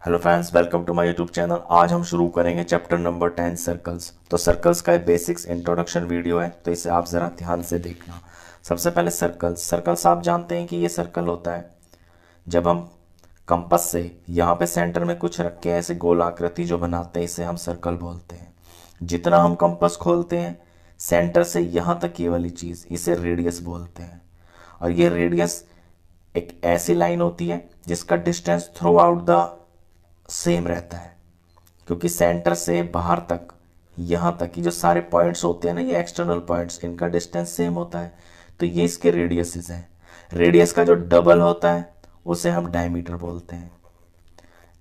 Hello friends, welcome to my YouTube channel. आज हम शुरू करेंगे चैप्टर नंबर 10 सर्कल्स। तो सर्कल्स का एक बेसिक्स इंट्रोडक्शन वीडियो है, तो इसे आप ज़रा ध्यान से देखना। सबसे पहले सर्कल्स आप जानते हैं कि ये सर्कल होता है जब हम कंपास से यहाँ पे सेंटर में कुछ रख के ऐसे गोल आकृति जो बनाते हैं, इसे हम सर्कल बोलते हैं। जितना हम कंपास खोलते हैं सेंटर से यहाँ तक ये वाली चीज़, इसे रेडियस बोलते हैं। और ये रेडियस एक ऐसी लाइन होती है जिसका distance through out the same रहता है, क्योंकि सेंटर से बाहर तक यहाँ तक की जो सारे पॉइंट्स होते हैं ना, ये एक्सटर्नल पॉइंट्स, इनका डिस्टेंस सेम होता है। तो ये इसके रेडियसेस हैं। रेडियस का जो डबल होता है उसे हम डायमीटर बोलते हैं।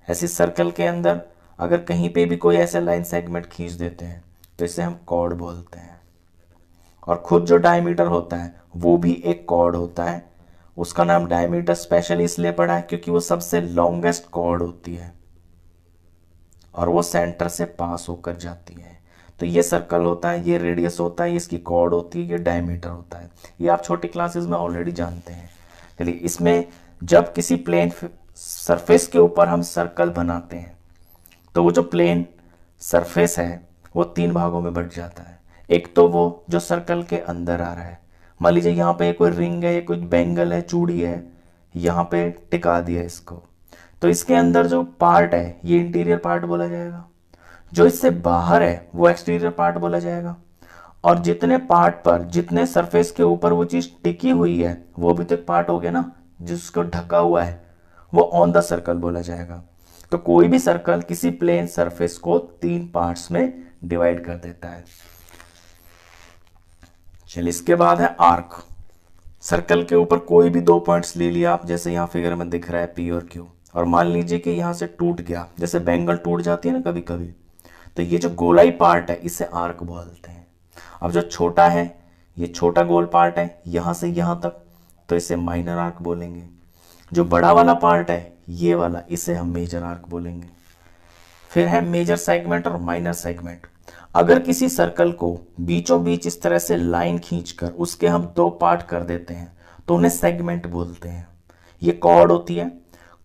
ऐसे सर्कल के अंदर अगर कहीं पे भी कोई ऐसे लाइन सेगमेंट खींच देते हैं तो इसे हम कॉर्ड बोलते हैं। और खुद जो डायमीटर होता है वो भी एक कॉर्ड होता है। उसका नाम डायमीटर स्पेशली इसलिए पड़ा है क्योंकि वो सबसे लॉन्गेस्ट कॉर्ड होती है और वो सेंटर से पास होकर जाती है। तो ये सर्कल होता है, ये रेडियस होता है, इसकी कॉर्ड होती है, ये डायमीटर होता है। ये आप छोटी क्लासेस में ऑलरेडी जानते हैं। चलिए, इसमें जब किसी प्लेन सरफेस के ऊपर हम सर्कल बनाते हैं तो वो जो प्लेन सरफेस है वो तीन भागों में बट जाता है। एक तो वो जो सर्कल के अंदर आ रहा है, मान लीजिए यहाँ पे कोई रिंग है, कोई बैंगल है, चूड़ी है, यहाँ पे टिका दिया इसको, तो इसके अंदर जो पार्ट है ये इंटीरियर पार्ट बोला जाएगा। जो इससे बाहर है वो एक्सटीरियर पार्ट बोला जाएगा। और जितने पार्ट पर, जितने सरफेस के ऊपर वो चीज टिकी हुई है वो भी तो एक पार्ट हो गया ना, जिसको ढका हुआ है, वो ऑन द सर्कल बोला जाएगा। तो कोई भी सर्कल किसी प्लेन सरफेस को तीन पार्ट्स में डिवाइड कर देता है। चलिए, इसके बाद है आर्क। सर्कल के ऊपर कोई भी दो पॉइंट्स ले लिया आप, जैसे यहाँ फिगर में दिख रहा है पी और क्यू, और मान लीजिए कि यहां से टूट गया, जैसे बैंगल टूट जाती है ना कभी कभी, तो ये जो गोलाई पार्ट है इसे आर्क बोलते हैं। अब जो छोटा है, ये छोटा गोल पार्ट है यहां से यहां तक, तो इसे माइनर आर्क बोलेंगे। जो बड़ा वाला पार्ट है ये वाला, इसे हम मेजर आर्क बोलेंगे। फिर है मेजर सेगमेंट और माइनर सेगमेंट। अगर किसी सर्कल को बीचों बीच इस तरह से लाइन खींचकर उसके हम दो पार्ट कर देते हैं तो उन्हें सेगमेंट बोलते हैं। ये कॉर्ड होती है।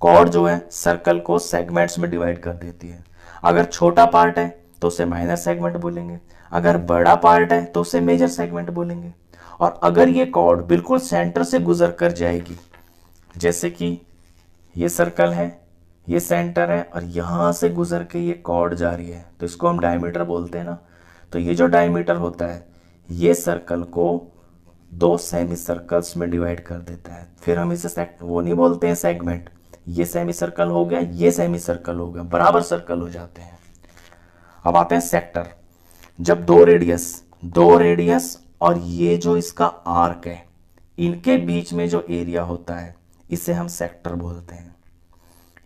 कॉर्ड जो है सर्कल को सेगमेंट्स में डिवाइड कर देती है। अगर छोटा पार्ट है तो उसे माइनर सेगमेंट बोलेंगे, अगर बड़ा पार्ट है तो उसे मेजर सेगमेंट बोलेंगे। और अगर ये कॉर्ड बिल्कुल सेंटर से गुजर कर जाएगी, जैसे कि ये सर्कल है, ये सेंटर है और यहां से गुजर के ये कॉर्ड जा रही है, तो इसको हम डायमीटर बोलते हैं ना। तो ये जो डायमीटर होता है ये सर्कल को दो सेमी सर्कल्स में डिवाइड कर देता है। फिर हम इसे वो नहीं बोलते हैं सेगमेंट, ये सेमी सर्कल हो गया, ये सेमी सर्कल हो गया, बराबर सर्कल हो जाते हैं। अब आते हैं सेक्टर। जब दो रेडियस और ये जो इसका आर्क है, इनके बीच में जो एरिया होता है इसे हम सेक्टर बोलते हैं।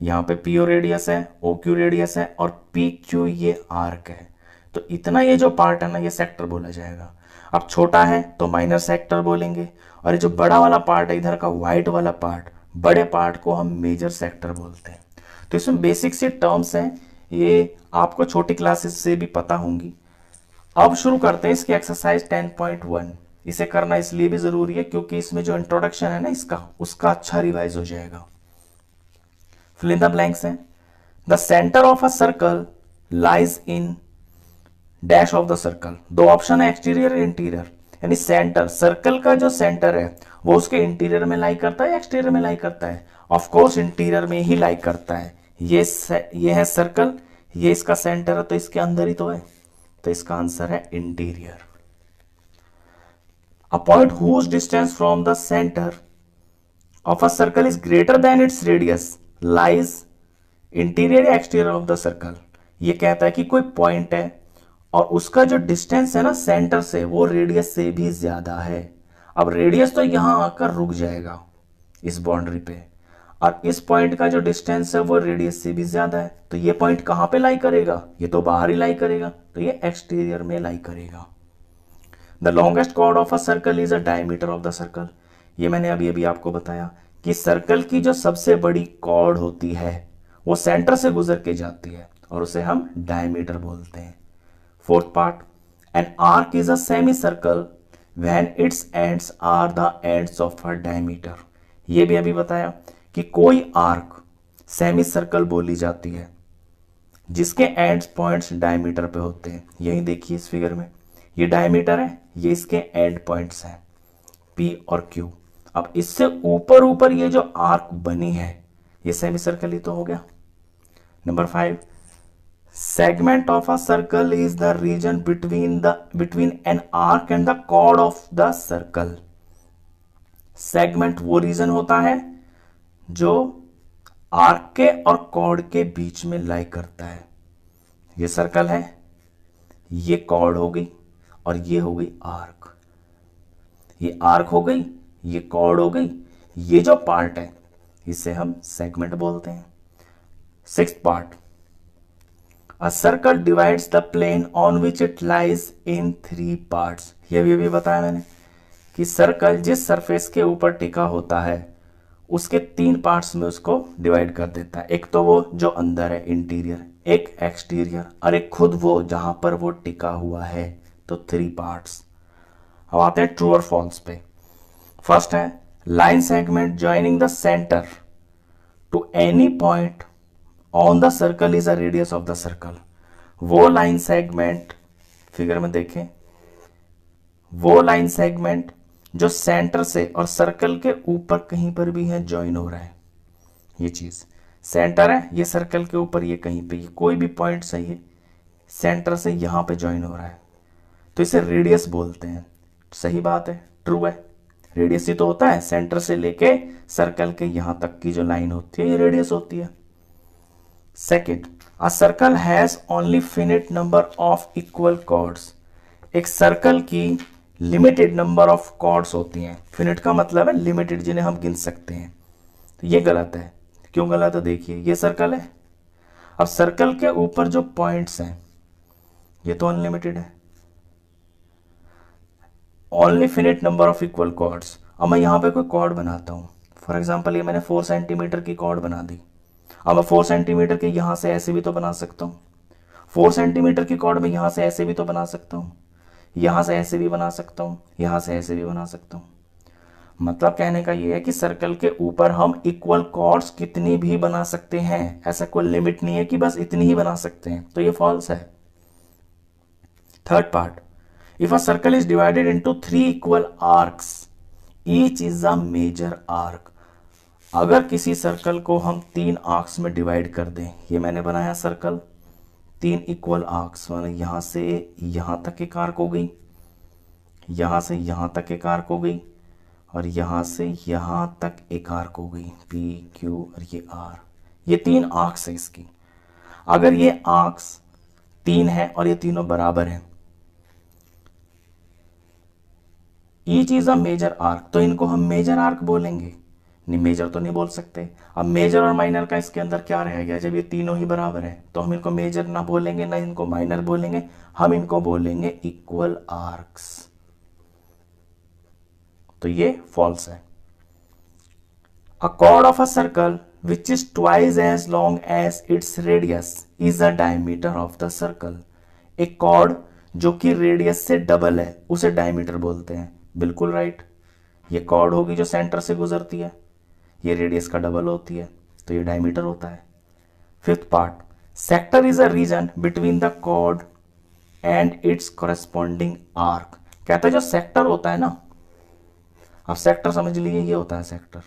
यहां पे पी रेडियस है, ओ क्यू रेडियस है और पी क्यू ये आर्क है, तो इतना ये जो पार्ट है ना, ये सेक्टर बोला जाएगा। अब छोटा है तो माइनर सेक्टर बोलेंगे, और ये जो बड़ा वाला पार्ट है इधर का व्हाइट वाला पार्ट, बड़े पार्ट को हम मेजर सेक्टर बोलते हैं। तो इसमें बेसिक सी टर्म्स हैं, ये आपको छोटी क्लासेस से भी पता होंगी। अब शुरू करते हैं इसकी एक्सरसाइज 10.1। इसे करना इसलिए भी जरूरी है क्योंकि इसमें जो इंट्रोडक्शन है ना इसका, उसका अच्छा रिवाइज हो जाएगा। फिल इन द ब्लैंक्स है। The centre of a circle lies in dash of the circle. दो ऑप्शन है, एक्सटीरियर इंटीरियर। यानी सेंटर, सर्कल का जो सेंटर है वो उसके इंटीरियर में लाई करता है, एक्सटीरियर में लाई करता है। ऑफ कोर्स इंटीरियर में ही लाई करता है। ये है सर्कल, ये इसका सेंटर है, तो इसके अंदर ही तो है, तो इसका आंसर है interior. A point whose distance from the centre of a circle is greater than its radius lies interior या एक्सटीरियर ऑफ द सर्कल। ये कहता है कि कोई पॉइंट है और उसका जो डिस्टेंस है ना सेंटर से, वो रेडियस से भी ज्यादा है। अब रेडियस तो यहां आकर रुक जाएगा इस बाउंड्री पे, और इस पॉइंट का जो डिस्टेंस है वो रेडियस से भी ज्यादा है, तो ये पॉइंट कहां पे लाई करेगा? ये तो बाहर ही लाई करेगा, तो ये एक्सटीरियर में लाई करेगा। The longest chord of a circle is a diameter of the circle. ये मैंने अभी अभी आपको बताया कि सर्कल की जो सबसे बड़ी कॉर्ड होती है वो सेंटर से गुजर के जाती है और उसे हम डायमीटर बोलते हैं। Fourth part, an arc is a semi circle when its ends are the ends of a diameter. ये भी अभी बताया कि कोई आर्क सेमी सर्कल बोली जाती है, जिसके एंड पॉइंट्स डायमीटर पे होते हैं। यही देखिए इस फिगर में, ये डायमीटर है, ये इसके एंड पॉइंट्स हैं पी और क्यू। अब इससे ऊपर ऊपर ये जो आर्क बनी है ये सेमी सर्कल ही तो हो गया। Number 5, segment of a circle is the region between an arc and the chord of the circle. Segment वो रीजन होता है जो आर्क के और कॉर्ड के बीच में लाई करता है। ये सर्कल है, ये कॉर्ड हो गई और ये हो गई आर्क। ये आर्क हो गई, ये कॉर्ड हो गई, ये जो पार्ट है इसे हम सेगमेंट बोलते हैं। 6th part, a circle divides the plane on which it lies in 3 parts. ये भी बताया मैंने कि सर्कल जिस सरफेस के ऊपर टिका होता है उसके 3 पार्ट्स में उसको डिवाइड कर देता है। एक तो वो जो अंदर है इंटीरियर, एक एक्सटीरियर, और एक खुद वो जहां पर वो टिका हुआ है। तो 3 पार्ट्स। अब आते हैं ट्रू और फॉल्स पे। फर्स्ट है line segment joining the centre to any point on the circle is a radius of the circle. वो लाइन सेगमेंट, फिगर में देखें, वो लाइन सेगमेंट जो सेंटर से और सर्कल के ऊपर कहीं पर भी है ज्वाइन हो रहा है। ये चीज सेंटर है, ये सर्कल के ऊपर, ये कहीं पे, ये कोई भी पॉइंट सही है, सेंटर से यहां पे ज्वाइन हो रहा है तो इसे रेडियस बोलते हैं। सही बात है, ट्रू है। रेडियस ही तो होता है, सेंटर से लेके सर्कल के यहां तक की जो लाइन होती है ये रेडियस होती है। Second, a circle has only finite number of equal chords. एक सर्कल की लिमिटेड नंबर ऑफ कॉर्ड्स होती हैं। फिनिट का मतलब है लिमिटेड, जिन्हें हम गिन सकते हैं। तो ये गलत है। क्यों गलत है? देखिए ये सर्कल है, अब सर्कल के ऊपर जो पॉइंट्स हैं ये तो अनलिमिटेड है। Only finite number of equal chords. अब मैं यहां पे कोई कॉर्ड बनाता हूं, फॉर एग्जांपल ये मैंने 4 सेंटीमीटर की कॉर्ड बना दी। अब मैं 4 सेंटीमीटर की यहां से ऐसे भी तो बना सकता हूं। 4 सेंटीमीटर की कॉर्ड में यहां से ऐसे भी तो बना सकता हूं, यहां से ऐसे भी बना सकता हूं, यहां से ऐसे भी बना सकता हूं। मतलब कहने का ये है कि सर्कल के ऊपर हम इक्वल कॉर्ड्स कितनी भी बना सकते हैं, ऐसा कोई लिमिट नहीं है कि बस इतनी ही बना सकते हैं। तो ये फॉल्स है। Third part, if a circle is divided into 3 equal arcs each is a major arc. अगर किसी सर्कल को हम 3 आर्क्स में डिवाइड कर दें, ये मैंने बनाया सर्कल 3 इक्वल आर्क्स, मतलब यहां से यहां तक एक आर्क हो गई, यहां से यहां तक एक आर्क हो गई, और यहां से यहां तक एक आर्क हो गई, पी क्यू और ये आर। ये 3 आर्क्स है इसकी। अगर ये आर्क्स 3 है और ये तीनों बराबर हैं, each is a major arc, तो इनको हम मेजर आर्क बोलेंगे। नहीं, मेजर तो नहीं बोल सकते। अब मेजर और माइनर का इसके अंदर क्या रह गया? जब ये तीनों ही बराबर है तो हम इनको मेजर ना बोलेंगे, ना इनको माइनर बोलेंगे, हम इनको बोलेंगे इक्वल आर्क्स। तो ये फॉल्स है। A chord of a circle which is twice as long as its radius is a diameter of the circle. एक कॉर्ड जो कि रेडियस से डबल है उसे डायमीटर बोलते हैं। बिल्कुल राइट। ये कॉर्ड होगी जो सेंटर से गुजरती है, ये रेडियस का डबल होती है, तो ये डायमीटर होता है। Fifth part, sector is a region between the chord and its corresponding arc. कहता है जो सेक्टर होता है ना, अब सेक्टर समझ लीजिए, ये होता है सेक्टर।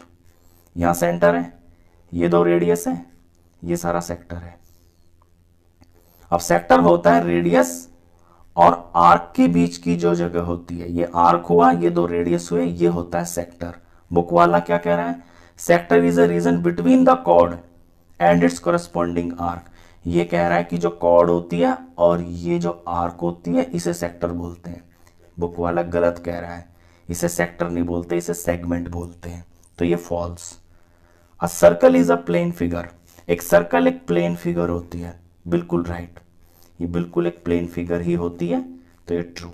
यहां सेंटर है, ये 2 रेडियस है, ये सारा सेक्टर है। अब सेक्टर होता है रेडियस और आर्क के बीच की जो जगह होती है, ये आर्क हुआ, ये 2 रेडियस हुए, ये होता है सेक्टर। बुक वाला क्या कह रहा है? Sector is a region between the chord and its corresponding arc. ये कह रहा है कि जो कॉर्ड होती है और ये जो आर्क होती है इसे सेक्टर बोलते हैं। बुक वाला गलत कह रहा है, इसे सेक्टर नहीं बोलते, इसे सेगमेंट बोलते हैं। तो ये false. A circle is a plane figure. एक सर्कल एक प्लेन फिगर होती है। बिल्कुल राइट, ये बिल्कुल एक प्लेन फिगर ही होती है, तो ये ट्रू।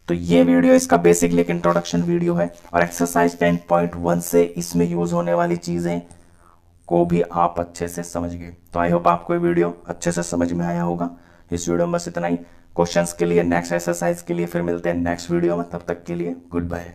तो ये वीडियो इसका बेसिकली एक इंट्रोडक्शन वीडियो है, और एक्सरसाइज 10.1 से इसमें यूज होने वाली चीजें को भी आप अच्छे से समझ गए। तो आई होप आपको ये वीडियो अच्छे से समझ में आया होगा। इस वीडियो में बस इतना ही। क्वेश्चंस के लिए, नेक्स्ट एक्सरसाइज के लिए फिर मिलते हैं नेक्स्ट वीडियो में। तब तक के लिए गुड बाय।